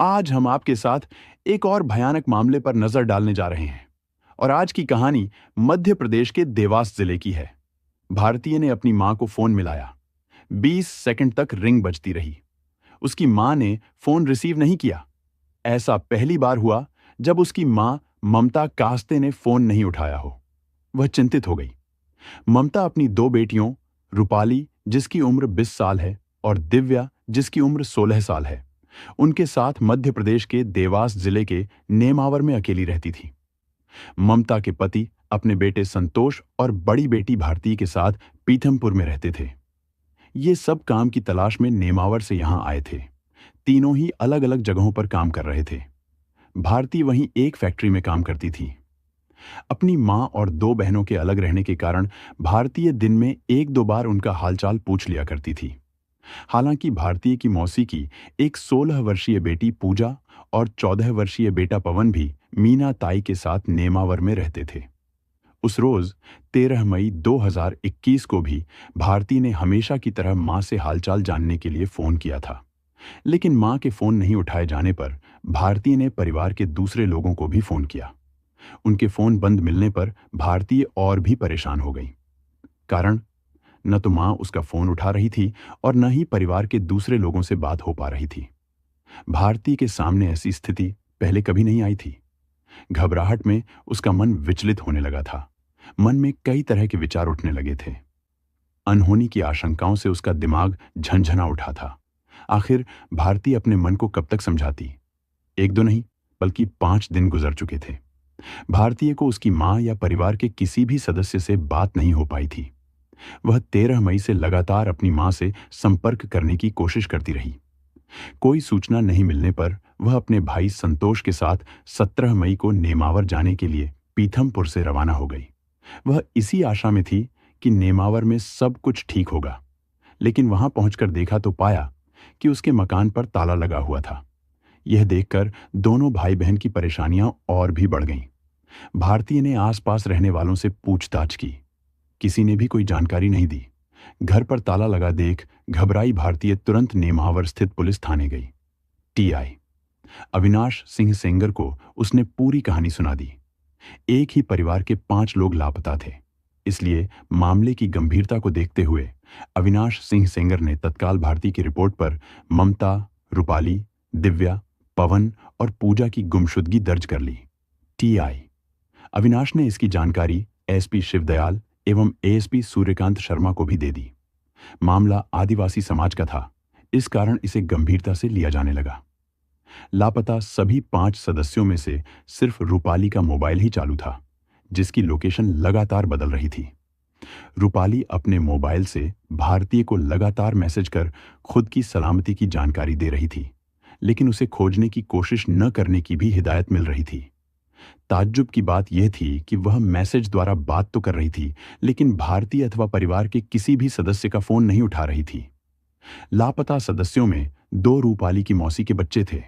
आज हम आपके साथ एक और भयानक मामले पर नजर डालने जा रहे हैं और आज की कहानी मध्य प्रदेश के देवास जिले की है। भारतीय ने अपनी मां को फोन मिलाया। 20 सेकंड तक रिंग बजती रही। उसकी मां ने फोन रिसीव नहीं किया। ऐसा पहली बार हुआ जब उसकी मां ममता कास्ते ने फोन नहीं उठाया हो। वह चिंतित हो गई। ममता अपनी दो बेटियों रूपाली, जिसकी उम्र 20 साल है, और दिव्या, जिसकी उम्र 16 साल है, उनके साथ मध्य प्रदेश के देवास जिले के नेमावर में अकेली रहती थी। ममता के पति अपने बेटे संतोष और बड़ी बेटी भारती के साथ पीथमपुर में रहते थे। ये सब काम की तलाश में नेमावर से यहां आए थे। तीनों ही अलग अलग जगहों पर काम कर रहे थे। भारती वहीं एक फैक्ट्री में काम करती थी। अपनी मां और दो बहनों के अलग रहने के कारण भारतीय दिन में एक दो बार उनका हालचाल पूछ लिया करती थी। हालांकि भारतीय की मौसी की एक 16 वर्षीय बेटी पूजा और 14 वर्षीय बेटा पवन भी मीना ताई के साथ नेमावर में रहते थे। उस रोज 13 मई 2021 को भी भारती ने हमेशा की तरह मां से हालचाल जानने के लिए फोन किया था। लेकिन मां के फोन नहीं उठाए जाने पर भारती ने परिवार के दूसरे लोगों को भी फोन किया। उनके फोन बंद मिलने पर भारतीय और भी परेशान हो गई। कारण, न तो मां उसका फोन उठा रही थी और न ही परिवार के दूसरे लोगों से बात हो पा रही थी। भारती के सामने ऐसी स्थिति पहले कभी नहीं आई थी। घबराहट में उसका मन विचलित होने लगा था। मन में कई तरह के विचार उठने लगे थे। अनहोनी की आशंकाओं से उसका दिमाग झंझना उठा था। आखिर भारती अपने मन को कब तक समझाती? एक दो नहीं, बल्कि 5 दिन गुजर चुके थे। भारतीय को उसकी मां या परिवार के किसी भी सदस्य से बात नहीं हो पाई थी। वह 13 मई से लगातार अपनी मां से संपर्क करने की कोशिश करती रही। कोई सूचना नहीं मिलने पर वह अपने भाई संतोष के साथ 17 मई को नेमावर जाने के लिए पीथमपुर से रवाना हो गई। वह इसी आशा में थी कि नेमावर में सब कुछ ठीक होगा। लेकिन वहां पहुंचकर देखा तो पाया कि उसके मकान पर ताला लगा हुआ था। यह देखकर दोनों भाई बहन की परेशानियां और भी बढ़ गईं। भारतीय ने आसपास रहने वालों से पूछताछ की। किसी ने भी कोई जानकारी नहीं दी। घर पर ताला लगा देख घबराई भारतीय तुरंत नेमावर स्थित पुलिस थाने गई। टीआई अविनाश सिंह सेंगर को उसने पूरी कहानी सुना दी। एक ही परिवार के 5 लोग लापता थे। इसलिए मामले की गंभीरता को देखते हुए अविनाश सिंह सेंगर ने तत्काल भारती की रिपोर्ट पर ममता, रूपाली, दिव्या, पवन और पूजा की गुमशुदगी दर्ज कर ली। टीआई अविनाश ने इसकी जानकारी एसपी शिवदयाल एवं एएसपी सूर्यकांत शर्मा को भी दे दी। मामला आदिवासी समाज का था, इस कारण इसे गंभीरता से लिया जाने लगा। लापता सभी 5 सदस्यों में से सिर्फ रूपाली का मोबाइल ही चालू था, जिसकी लोकेशन लगातार बदल रही थी। रूपाली अपने मोबाइल से भारतीय को लगातार मैसेज कर खुद की सलामती की जानकारी दे रही थी, लेकिन उसे खोजने की कोशिश न करने की भी हिदायत मिल रही थी। ताज्जुब की बात यह थी कि वह मैसेज द्वारा बात तो कर रही थी, लेकिन भारतीय अथवा परिवार के किसी भी सदस्य का फोन नहीं उठा रही थी। लापता सदस्यों में 2 रूपाली की मौसी के बच्चे थे।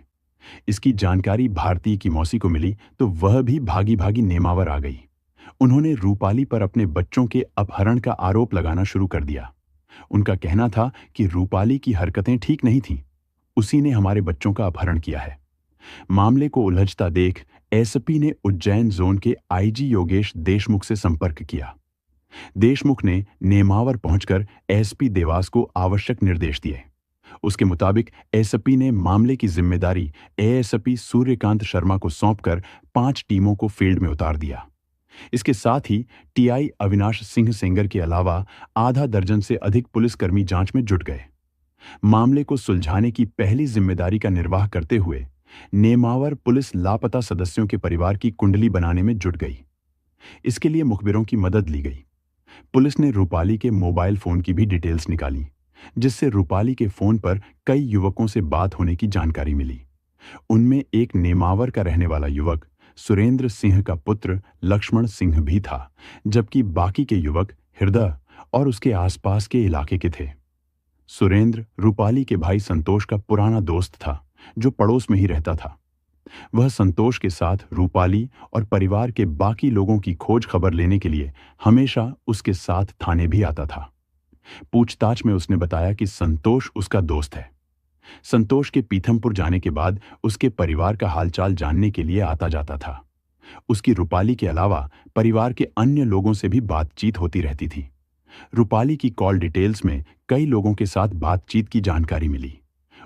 इसकी जानकारी भारतीय की मौसी को मिली तो वह भी भागी भागी नेमावर आ गई। उन्होंने रूपाली पर अपने बच्चों के अपहरण का आरोप लगाना शुरू कर दिया। उनका कहना था कि रूपाली की हरकतें ठीक नहीं थीं। उसी ने हमारे बच्चों का अपहरण किया है। मामले को उलझता देख एसपी ने उज्जैन जोन के आईजी योगेश देशमुख से संपर्क किया। देशमुख ने नेमावर पहुंचकर एसपी देवास को आवश्यक निर्देश दिए। उसके मुताबिक एसपी ने मामले की जिम्मेदारी एएसपी सूर्यकांत शर्मा को सौंपकर 5 टीमों को फील्ड में उतार दिया। इसके साथ ही टीआई अविनाश सिंह सेंगर के अलावा आधा दर्जन से अधिक पुलिसकर्मी जांच में जुट गए। मामले को सुलझाने की पहली जिम्मेदारी का निर्वाह करते हुए नेमावर पुलिस लापता सदस्यों के परिवार की कुंडली बनाने में जुट गई। इसके लिए मुखबिरों की मदद ली गई। पुलिस ने रूपाली के मोबाइल फोन की भी डिटेल्स निकाली, जिससे रूपाली के फोन पर कई युवकों से बात होने की जानकारी मिली। उनमें एक नेमावर का रहने वाला युवक सुरेंद्र सिंह का पुत्र लक्ष्मण सिंह भी था, जबकि बाकी के युवक हृदय और उसके आसपास के इलाके के थे। सुरेंद्र रूपाली के भाई संतोष का पुराना दोस्त था, जो पड़ोस में ही रहता था। वह संतोष के साथ रूपाली और परिवार के बाकी लोगों की खोज खबर लेने के लिए हमेशा उसके साथ थाने भी आता था। पूछताछ में उसने बताया कि संतोष उसका दोस्त है। संतोष के पीथमपुर जाने के बाद उसके परिवार का हालचाल जानने के लिए आता जाता था। उसकी रूपाली के अलावा परिवार के अन्य लोगों से भी बातचीत होती रहती थी। रूपाली की कॉल डिटेल्स में कई लोगों के साथ बातचीत की जानकारी मिली।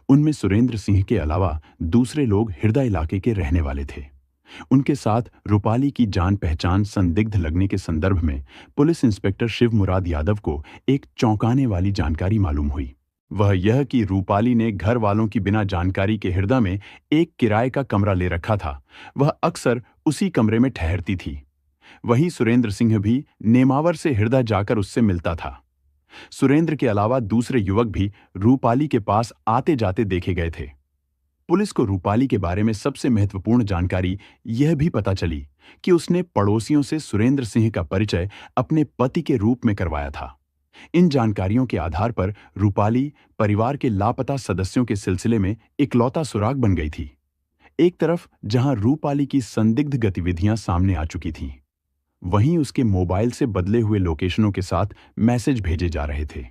उनमें सुरेंद्र सिंह के अलावा दूसरे लोग हृदय इलाके के रहने वाले थे। उनके साथ रूपाली की जान पहचान संदिग्ध लगने के संदर्भ में पुलिस इंस्पेक्टर शिव मुराद यादव को एक चौंकाने वाली जानकारी मालूम हुई। वह यह कि रूपाली ने घर वालों की बिना जानकारी के हृदय में एक किराए का कमरा ले रखा था। वह अक्सर उसी कमरे में ठहरती थी। वहीं सुरेंद्र सिंह भी नेमावर से हृदय जाकर उससे मिलता था। सुरेंद्र के अलावा दूसरे युवक भी रूपाली के पास आते जाते देखे गए थे। पुलिस को रूपाली के बारे में सबसे महत्वपूर्ण जानकारी यह भी पता चली कि उसने पड़ोसियों से सुरेंद्र सिंह का परिचय अपने पति के रूप में करवाया था। इन जानकारियों के आधार पर रूपाली परिवार के लापता सदस्यों के सिलसिले में इकलौता सुराग बन गई थी। एक तरफ जहां रूपाली की संदिग्ध गतिविधियां सामने आ चुकी थीं, वहीं उसके मोबाइल से बदले हुए लोकेशनों के साथ मैसेज भेजे जा रहे थे।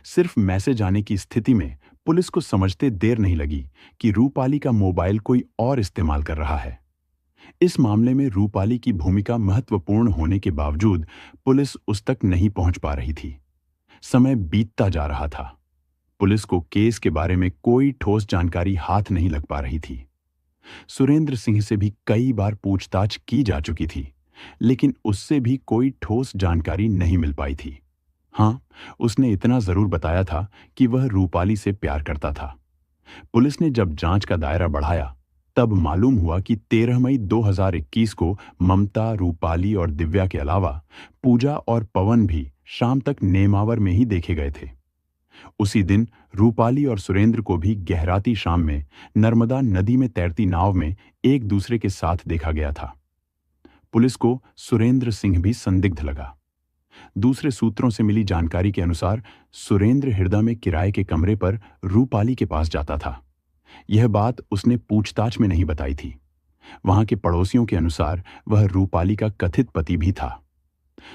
सिर्फ मैसेज आने की स्थिति में पुलिस को समझते देर नहीं लगी कि रूपाली का मोबाइल कोई और इस्तेमाल कर रहा है। इस मामले में रूपाली की भूमिका महत्वपूर्ण होने के बावजूद पुलिस उस तक नहीं पहुंच पा रही थी। समय बीतता जा रहा था। पुलिस को केस के बारे में कोई ठोस जानकारी हाथ नहीं लग पा रही थी। सुरेंद्र सिंह से भी कई बार पूछताछ की जा चुकी थी, लेकिन उससे भी कोई ठोस जानकारी नहीं मिल पाई थी। हाँ, उसने इतना जरूर बताया था कि वह रूपाली से प्यार करता था। पुलिस ने जब जांच का दायरा बढ़ाया, तब मालूम हुआ कि 13 मई 2021 को ममता, रूपाली और दिव्या के अलावा पूजा और पवन भी शाम तक नेमावर में ही देखे गए थे। उसी दिन रूपाली और सुरेंद्र को भी गहराती शाम में नर्मदा नदी में तैरती नाव में एक दूसरे के साथ देखा गया था। पुलिस को सुरेंद्र सिंह भी संदिग्ध लगा। दूसरे सूत्रों से मिली जानकारी के अनुसार सुरेंद्र हृदय में किराए के कमरे पर रूपाली के पास जाता था। यह बात उसने पूछताछ में नहीं बताई थी। वहां के पड़ोसियों के अनुसार वह रूपाली का कथित पति भी था।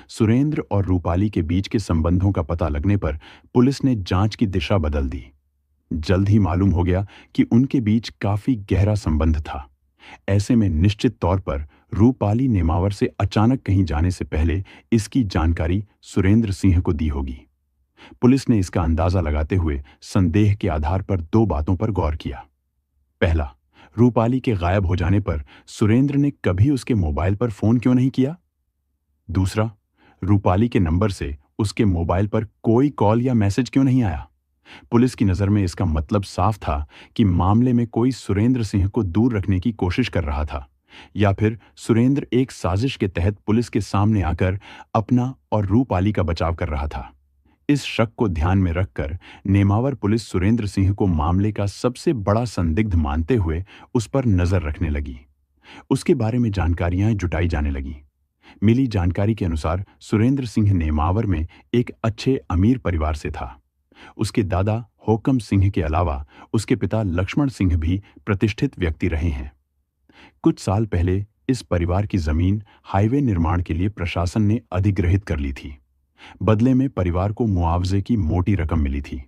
सुरेंद्र और रूपाली के बीच के संबंधों का पता लगने पर पुलिस ने जांच की दिशा बदल दी। जल्द ही मालूम हो गया कि उनके बीच काफी गहरा संबंध था। ऐसे में निश्चित तौर पर रूपाली नेमावर से अचानक कहीं जाने से पहले इसकी जानकारी सुरेंद्र सिंह को दी होगी। पुलिस ने इसका अंदाजा लगाते हुए संदेह के आधार पर दो बातों पर गौर किया। पहला, रूपाली के गायब हो जाने पर सुरेंद्र ने कभी उसके मोबाइल पर फोन क्यों नहीं किया? दूसरा, रूपाली के नंबर से उसके मोबाइल पर कोई कॉल या मैसेज क्यों नहीं आया? पुलिस की नजर में इसका मतलब साफ था कि मामले में कोई सुरेंद्र सिंह को दूर रखने की कोशिश कर रहा था, या फिर सुरेंद्र एक साजिश के तहत पुलिस के सामने आकर अपना और रूपाली का बचाव कर रहा था। इस शक को ध्यान में रखकर नेमावर पुलिस सुरेंद्र सिंह को मामले का सबसे बड़ा संदिग्ध मानते हुए उस पर नजर रखने लगी। उसके बारे में जानकारियां जुटाई जाने लगी। मिली जानकारी के अनुसार सुरेंद्र सिंह नेमावर में एक अच्छे अमीर परिवार से था। उसके दादा होकम सिंह के अलावा उसके पिता लक्ष्मण सिंह भी प्रतिष्ठित व्यक्ति रहे हैं। कुछ साल पहले इस परिवार की जमीन हाईवे निर्माण के लिए प्रशासन ने अधिग्रहित कर ली थी। बदले में परिवार को मुआवजे की मोटी रकम मिली थी।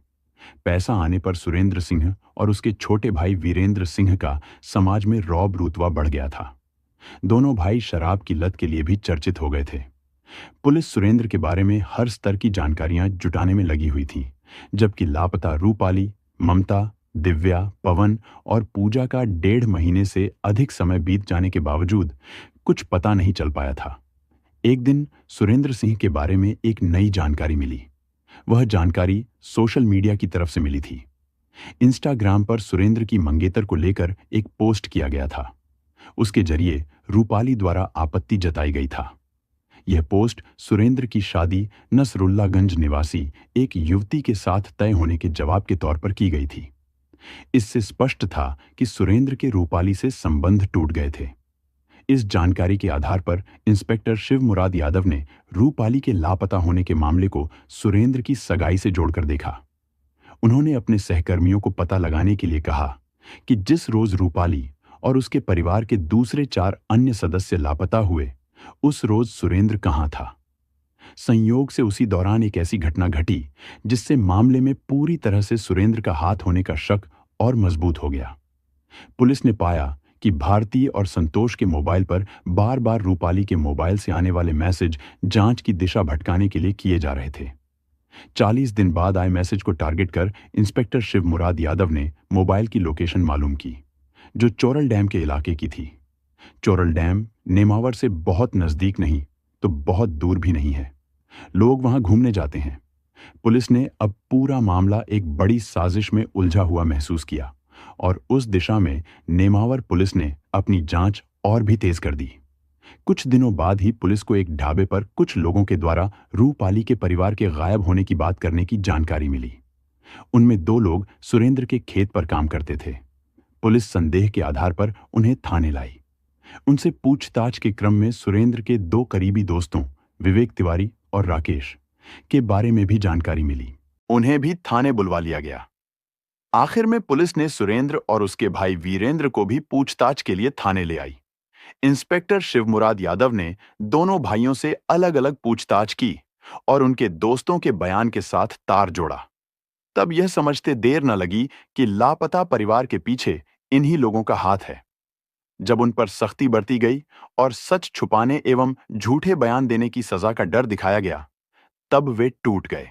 पैसा आने पर सुरेंद्र सिंह और उसके छोटे भाई वीरेंद्र सिंह का समाज में रौब रुतबा बढ़ गया था। दोनों भाई शराब की लत के लिए भी चर्चित हो गए थे। पुलिस सुरेंद्र के बारे में हर स्तर की जानकारियां जुटाने में लगी हुई थी, जबकि लापता रूपाली, ममता, दिव्या, पवन और पूजा का 1.5 महीने से अधिक समय बीत जाने के बावजूद कुछ पता नहीं चल पाया था। एक दिन सुरेंद्र सिंह के बारे में एक नई जानकारी मिली। वह जानकारी सोशल मीडिया की तरफ से मिली थी। इंस्टाग्राम पर सुरेंद्र की मंगेतर को लेकर एक पोस्ट किया गया था। उसके जरिए रूपाली द्वारा आपत्ति जताई गई था। यह पोस्ट सुरेंद्र की शादी नसरुल्लागंज निवासी एक युवती के साथ तय होने के जवाब के तौर पर की गई थी। इससे स्पष्ट था कि सुरेंद्र के रूपाली से संबंध टूट गए थे। इस जानकारी के आधार पर इंस्पेक्टर शिव मुराद यादव ने रूपाली के लापता होने के मामले को सुरेंद्र की सगाई से जोड़कर देखा। उन्होंने अपने सहकर्मियों को पता लगाने के लिए कहा कि जिस रोज रूपाली और उसके परिवार के दूसरे 4 अन्य सदस्य लापता हुए, उस रोज सुरेंद्र कहां था। संयोग से उसी दौरान एक ऐसी घटना घटी जिससे मामले में पूरी तरह से सुरेंद्र का हाथ होने का शक और मजबूत हो गया। पुलिस ने पाया कि भारती और संतोष के मोबाइल पर बार बार रूपाली के मोबाइल से आने वाले मैसेज जांच की दिशा भटकाने के लिए किए जा रहे थे। 40 दिन बाद आए मैसेज को टारगेट कर इंस्पेक्टर शिव मुराद यादव ने मोबाइल की लोकेशन मालूम की, जो चोरल डैम के इलाके की थी। चोरल डैम नेमावर से बहुत नजदीक नहीं तो बहुत दूर भी नहीं है। लोग वहां घूमने जाते हैं। पुलिस ने अब पूरा मामला एक बड़ी साजिश में उलझा हुआ महसूस किया और उस दिशा में नेमावर पुलिस ने अपनी जांच और भी तेज कर दी। कुछ दिनों बाद ही पुलिस को एक ढाबे पर कुछ लोगों के द्वारा रूपाली के परिवार के गायब होने की बात करने की जानकारी मिली। उनमें 2 लोग सुरेंद्र के खेत पर काम करते थे। पुलिस संदेह के आधार पर उन्हें थाने लाई। उनसे पूछताछ के क्रम में सुरेंद्र के 2 करीबी दोस्तों विवेक तिवारी और राकेश के बारे में भी जानकारी मिली। उन्हें भी थाने बुलवा लिया गया। आखिर में पुलिस ने सुरेंद्र और उसके भाई वीरेंद्र को भी पूछताछ के लिए थाने ले आई। इंस्पेक्टर शिवमुराद यादव ने दोनों भाइयों से अलग अलग पूछताछ की और उनके दोस्तों के बयान के साथ तार जोड़ा। तब यह समझते देर न लगी कि लापता परिवार के पीछे इन्हीं लोगों का हाथ है। जब उन पर सख्ती बरती गई और सच छुपाने एवं झूठे बयान देने की सजा का डर दिखाया गया, तब वे टूट गए।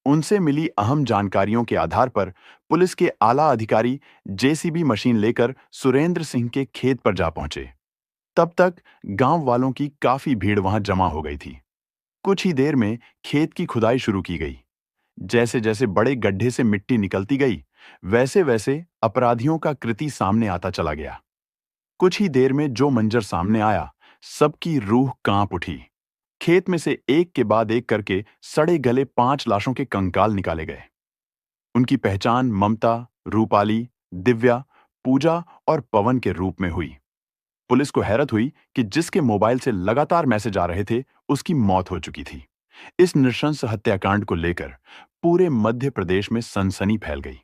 उनसे मिली अहम जानकारियों के आधार पर पुलिस के आला अधिकारी जेसीबी मशीन लेकर सुरेंद्र सिंह के खेत पर जा पहुंचे। तब तक गांव वालों की काफी भीड़ वहां जमा हो गई थी। कुछ ही देर में खेत की खुदाई शुरू की गई। जैसे जैसे बड़े गड्ढे से मिट्टी निकलती गई, वैसे वैसे अपराधियों का कृति सामने आता चला गया। कुछ ही देर में जो मंजर सामने आया, सबकी रूह कांप उठी। खेत में से एक के बाद एक करके सड़े गले 5 लाशों के कंकाल निकाले गए। उनकी पहचान ममता, रूपाली, दिव्या, पूजा और पवन के रूप में हुई। पुलिस को हैरत हुई कि जिसके मोबाइल से लगातार मैसेज आ रहे थे, उसकी मौत हो चुकी थी। इस नृशंस हत्याकांड को लेकर पूरे मध्य प्रदेश में सनसनी फैल गई।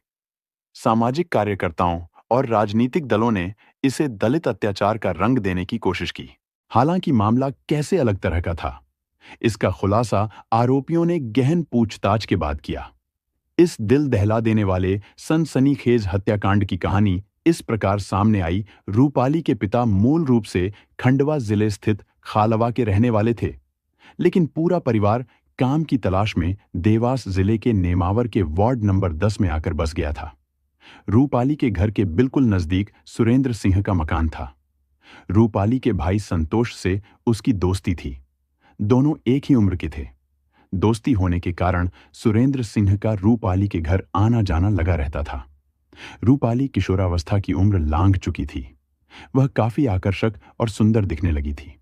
सामाजिक कार्यकर्ताओं और राजनीतिक दलों ने इसे दलित अत्याचार का रंग देने की कोशिश की। हालांकि मामला कैसे अलग तरह का था, इसका खुलासा आरोपियों ने गहन पूछताछ के बाद किया। इस दिल दहला देने वाले सनसनीखेज हत्याकांड की कहानी इस प्रकार सामने आई। रूपाली के पिता मूल रूप से खंडवा जिले स्थित खालवा के रहने वाले थे, लेकिन पूरा परिवार काम की तलाश में देवास जिले के नेमावर के वार्ड नंबर 10 में आकर बस गया था। रूपाली के घर के बिल्कुल नजदीक सुरेंद्र सिंह का मकान था। रूपाली के भाई संतोष से उसकी दोस्ती थी। दोनों एक ही उम्र के थे। दोस्ती होने के कारण सुरेंद्र सिंह का रूपाली के घर आना जाना लगा रहता था। रूपाली किशोरावस्था की उम्र लांघ चुकी थी। वह काफी आकर्षक और सुंदर दिखने लगी थी।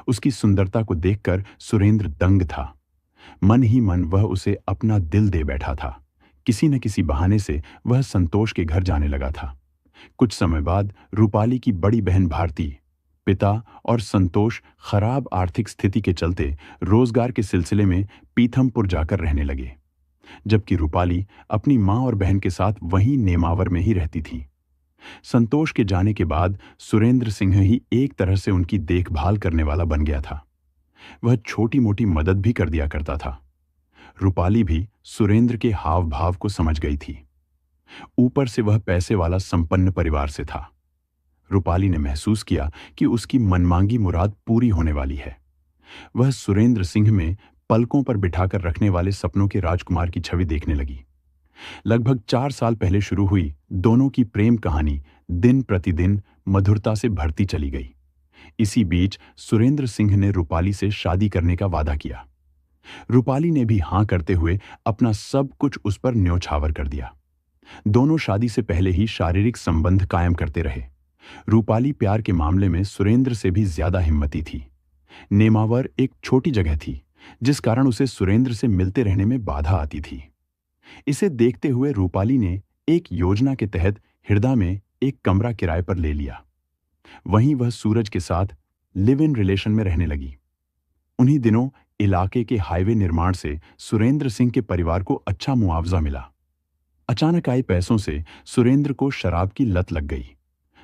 उसकी सुंदरता को देखकर सुरेंद्र दंग था। मन ही मन वह उसे अपना दिल दे बैठा था। किसी न किसी बहाने से वह संतोष के घर जाने लगा था। कुछ समय बाद रूपाली की बड़ी बहन भारती, पिता और संतोष खराब आर्थिक स्थिति के चलते रोजगार के सिलसिले में पीथमपुर जाकर रहने लगे, जबकि रूपाली अपनी मां और बहन के साथ वहीं नेमावर में ही रहती थी। संतोष के जाने के बाद सुरेंद्र सिंह ही एक तरह से उनकी देखभाल करने वाला बन गया था। वह छोटी मोटी मदद भी कर दिया करता था। रूपाली भी सुरेंद्र के हाव भाव को समझ गई थी। ऊपर से वह पैसे वाला संपन्न परिवार से था। रूपाली ने महसूस किया कि उसकी मनमांगी मुराद पूरी होने वाली है। वह सुरेंद्र सिंह में पलकों पर बिठाकर रखने वाले सपनों के राजकुमार की छवि देखने लगी। लगभग 4 साल पहले शुरू हुई दोनों की प्रेम कहानी दिन प्रतिदिन मधुरता से भरती चली गई। इसी बीच सुरेंद्र सिंह ने रूपाली से शादी करने का वादा किया। रूपाली ने भी हां करते हुए अपना सब कुछ उस पर न्योछावर कर दिया। दोनों शादी से पहले ही शारीरिक संबंध कायम करते रहे। रूपाली प्यार के मामले में सुरेंद्र से भी ज्यादा हिम्मती थी। नेमावर एक छोटी जगह थी, जिस कारण उसे सुरेंद्र से मिलते रहने में बाधा आती थी। इसे देखते हुए रूपाली ने एक योजना के तहत हिरदा में एक कमरा किराए पर ले लिया। वहीं वह सूरज के साथ लिव इन रिलेशन में रहने लगी। उन्हीं दिनों इलाके के हाईवे निर्माण से सुरेंद्र सिंह के परिवार को अच्छा मुआवजा मिला। अचानक आए पैसों से सुरेंद्र को शराब की लत लग गई।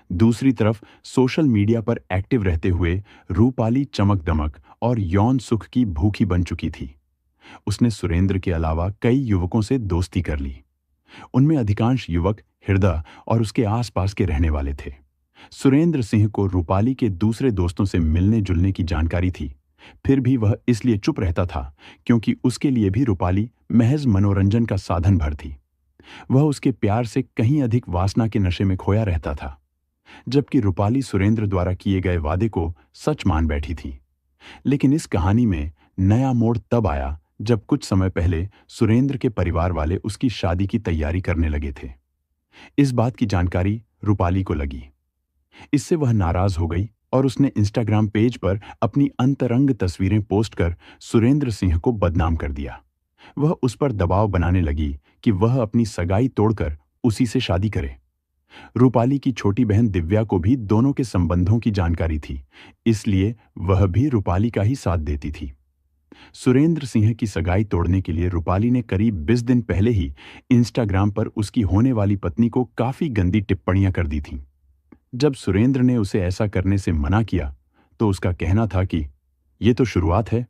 दूसरी तरफ सोशल मीडिया पर एक्टिव रहते हुए रूपाली चमक दमक और यौन सुख की भूखी बन चुकी थी। उसने सुरेंद्र के अलावा कई युवकों से दोस्ती कर ली। उनमें अधिकांश युवक हृदय और उसके आसपास के रहने वाले थे। सुरेंद्र सिंह को रूपाली के दूसरे दोस्तों से मिलने जुलने की जानकारी थी। फिर भी वह इसलिए चुप रहता था क्योंकि उसके लिए भी रूपाली महज मनोरंजन का साधन भर थी। वह उसके प्यार से कहीं अधिक वासना के नशे में खोया रहता था, जबकि रूपाली सुरेंद्र द्वारा किए गए वादे को सच मान बैठी थी। लेकिन इस कहानी में नया मोड़ तब आया जब कुछ समय पहले सुरेंद्र के परिवार वाले उसकी शादी की तैयारी करने लगे थे। इस बात की जानकारी रूपाली को लगी। इससे वह नाराज हो गई और उसने इंस्टाग्राम पेज पर अपनी अंतरंग तस्वीरें पोस्ट कर सुरेंद्र सिंह को बदनाम कर दिया। वह उस पर दबाव बनाने लगी कि वह अपनी सगाई तोड़कर उसी से शादी करे। रूपाली की छोटी बहन दिव्या को भी दोनों के संबंधों की जानकारी थी, इसलिए वह भी रूपाली का ही साथ देती थी। सुरेंद्र सिंह की सगाई तोड़ने के लिए रूपाली ने करीब 20 दिन पहले ही इंस्टाग्राम पर उसकी होने वाली पत्नी को काफी गंदी टिप्पणियां कर दी थीं। जब सुरेंद्र ने उसे ऐसा करने से मना किया तो उसका कहना था कि यह तो शुरुआत है,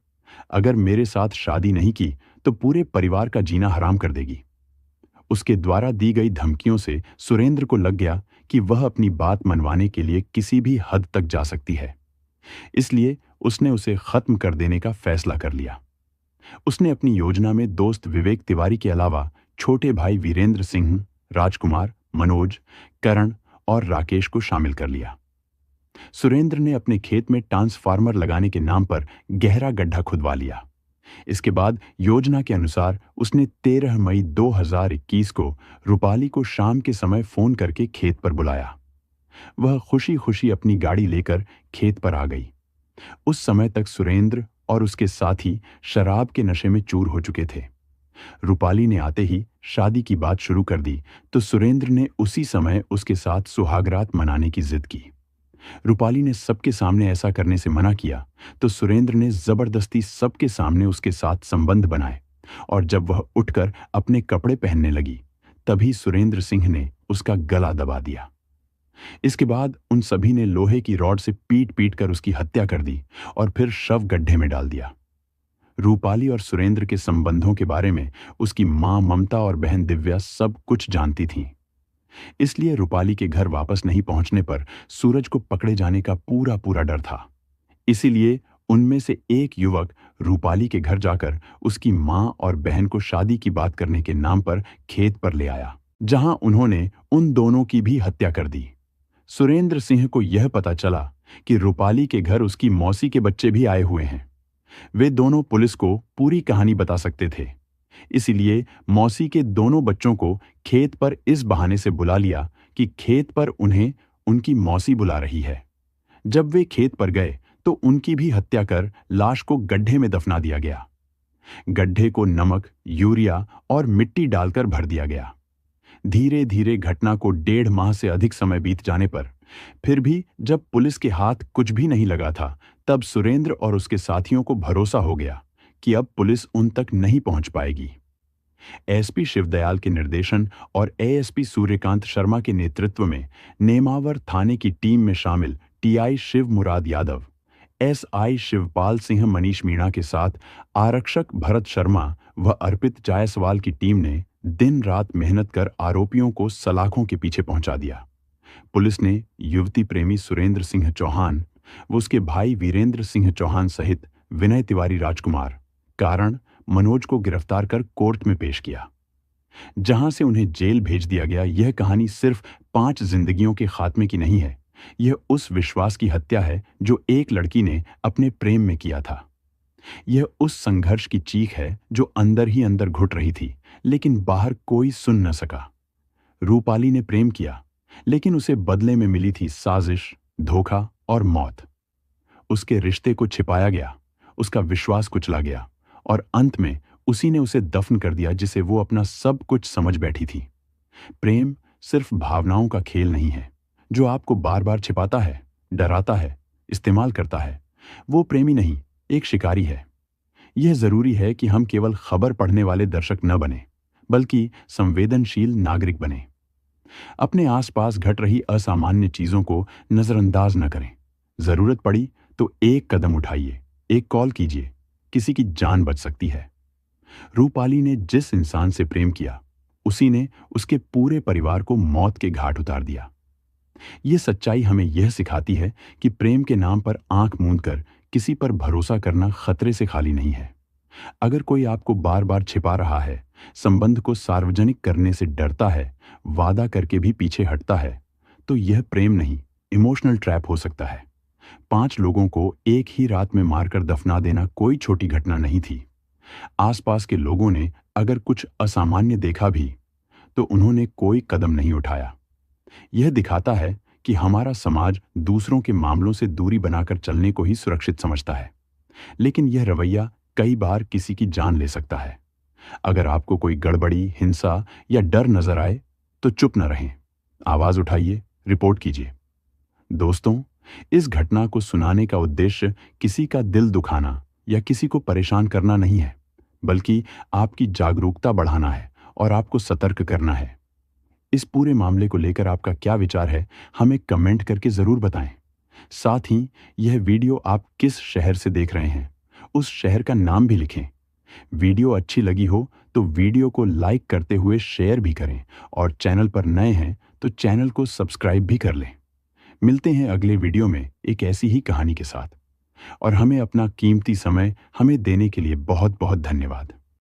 अगर मेरे साथ शादी नहीं की तो पूरे परिवार का जीना हराम कर देगी। उसके द्वारा दी गई धमकियों से सुरेंद्र को लग गया कि वह अपनी बात मनवाने के लिए किसी भी हद तक जा सकती है, इसलिए उसने उसे खत्म कर देने का फैसला कर लिया। उसने अपनी योजना में दोस्त विवेक तिवारी के अलावा छोटे भाई वीरेंद्र सिंह, राजकुमार, मनोज, करण और राकेश को शामिल कर लिया। सुरेंद्र ने अपने खेत में ट्रांसफार्मर लगाने के नाम पर गहरा गड्ढा खुदवा लिया। इसके बाद योजना के अनुसार उसने 13 मई 2021 को रूपाली को शाम के समय फोन करके खेत पर बुलाया। वह खुशी खुशी अपनी गाड़ी लेकर खेत पर आ गई। उस समय तक सुरेंद्र और उसके साथी शराब के नशे में चूर हो चुके थे। रूपाली ने आते ही शादी की बात शुरू कर दी तो सुरेंद्र ने उसी समय उसके साथ सुहागरात मनाने की जिद की। रूपाली ने सबके सामने ऐसा करने से मना किया तो सुरेंद्र ने जबरदस्ती सबके सामने उसके साथ संबंध बनाए और जब वह उठकर अपने कपड़े पहनने लगी तभी सुरेंद्र सिंह ने उसका गला दबा दिया। इसके बाद उन सभी ने लोहे की रॉड से पीट पीट कर उसकी हत्या कर दी और फिर शव गड्ढे में डाल दिया। रूपाली और सुरेंद्र के संबंधों के बारे में उसकी मां ममता और बहन दिव्या सब कुछ जानती थीं। इसलिए रूपाली के घर वापस नहीं पहुंचने पर सूरज को पकड़े जाने का पूरा पूरा डर था। इसीलिए उनमें से एक युवक रूपाली के घर जाकर उसकी मां और बहन को शादी की बात करने के नाम पर खेत पर ले आया, जहां उन्होंने उन दोनों की भी हत्या कर दी। सुरेंद्र सिंह को यह पता चला कि रूपाली के घर उसकी मौसी के बच्चे भी आए हुए हैं। वे दोनों पुलिस को पूरी कहानी बता सकते थे, इसलिए मौसी के दोनों बच्चों को खेत पर इस बहाने से बुला लिया कि खेत पर उन्हें उनकी मौसी बुला रही है। जब वे खेत पर गए तो उनकी भी हत्या कर लाश को गड्ढे में दफना दिया गया। गड्ढे को नमक, यूरिया और मिट्टी डालकर भर दिया गया। धीरे धीरे घटना को 1.5 माह से अधिक समय बीत जाने पर फिर भी जब पुलिस के हाथ कुछ भी नहीं लगा था, तब सुरेंद्र और उसके साथियों को भरोसा हो गया कि अब पुलिस उन तक नहीं पहुंच पाएगी। एसपी शिवदयाल के निर्देशन और एएसपी सूर्यकांत शर्मा के नेतृत्व में नेमावर थाने की टीम में शामिल टीआई शिव मुराद यादव, एसआई शिवपाल सिंह मनीष मीणा के साथ आरक्षक भरत शर्मा व अर्पित जायसवाल की टीम ने दिन रात मेहनत कर आरोपियों को सलाखों के पीछे पहुंचा दिया। पुलिस ने युवती प्रेमी सुरेंद्र सिंह चौहान व उसके भाई वीरेंद्र सिंह चौहान सहित विनय तिवारी राजकुमार, कारण, मनोज को गिरफ्तार कर कोर्ट में पेश किया, जहां से उन्हें जेल भेज दिया गया। यह कहानी सिर्फ 5 जिंदगियों के खात्मे की नहीं है, यह उस विश्वास की हत्या है जो एक लड़की ने अपने प्रेम में किया था। यह उस संघर्ष की चीख है जो अंदर ही अंदर घुट रही थी, लेकिन बाहर कोई सुन न सका। रूपाली ने प्रेम किया, लेकिन उसे बदले में मिली थी साजिश, धोखा और मौत। उसके रिश्ते को छिपाया गया, उसका विश्वास कुचला गया और अंत में उसी ने उसे दफन कर दिया जिसे वो अपना सब कुछ समझ बैठी थी। प्रेम सिर्फ भावनाओं का खेल नहीं है जो आपको बार बार छिपाता है, डराता है, इस्तेमाल करता है। वो प्रेमी नहीं, एक शिकारी है। यह जरूरी है कि हम केवल खबर पढ़ने वाले दर्शक न बने, बल्कि संवेदनशील नागरिक बने। अपने आसपास घट रही असामान्य चीजों को नजरअंदाज न करें। जरूरत पड़ी तो एक कदम उठाइए, एक कॉल कीजिए, किसी की जान बच सकती है। रूपाली ने जिस इंसान से प्रेम किया उसी ने उसके पूरे परिवार को मौत के घाट उतार दिया। ये सच्चाई हमें यह सिखाती है कि प्रेम के नाम पर आंख मूंदकर किसी पर भरोसा करना खतरे से खाली नहीं है। अगर कोई आपको बार बार छिपा रहा है, संबंध को सार्वजनिक करने से डरता है, वादा करके भी पीछे हटता है, तो यह प्रेम नहीं, इमोशनल ट्रैप हो सकता है। 5 लोगों को एक ही रात में मारकर दफना देना कोई छोटी घटना नहीं थी। आसपास के लोगों ने अगर कुछ असामान्य देखा भी, तो उन्होंने कोई कदम नहीं उठाया। यह दिखाता है कि हमारा समाज दूसरों के मामलों से दूरी बनाकर चलने को ही सुरक्षित समझता है, लेकिन यह रवैया कई बार किसी की जान ले सकता है। अगर आपको कोई गड़बड़ी, हिंसा या डर नजर आए, तो चुप न रहें, आवाज उठाइए, रिपोर्ट कीजिए। दोस्तों, इस घटना को सुनाने का उद्देश्य किसी का दिल दुखाना या किसी को परेशान करना नहीं है, बल्कि आपकी जागरूकता बढ़ाना है और आपको सतर्क करना है। इस पूरे मामले को लेकर आपका क्या विचार है, हमें कमेंट करके जरूर बताएं। साथ ही यह वीडियो आप किस शहर से देख रहे हैं, उस शहर का नाम भी लिखें। वीडियो अच्छी लगी हो तो वीडियो को लाइक करते हुए शेयर भी करें और चैनल पर नए हैं तो चैनल को सब्सक्राइब भी कर लें। मिलते हैं अगले वीडियो में एक ऐसी ही कहानी के साथ। और हमें अपना कीमती समय हमें देने के लिए बहुत बहुत धन्यवाद।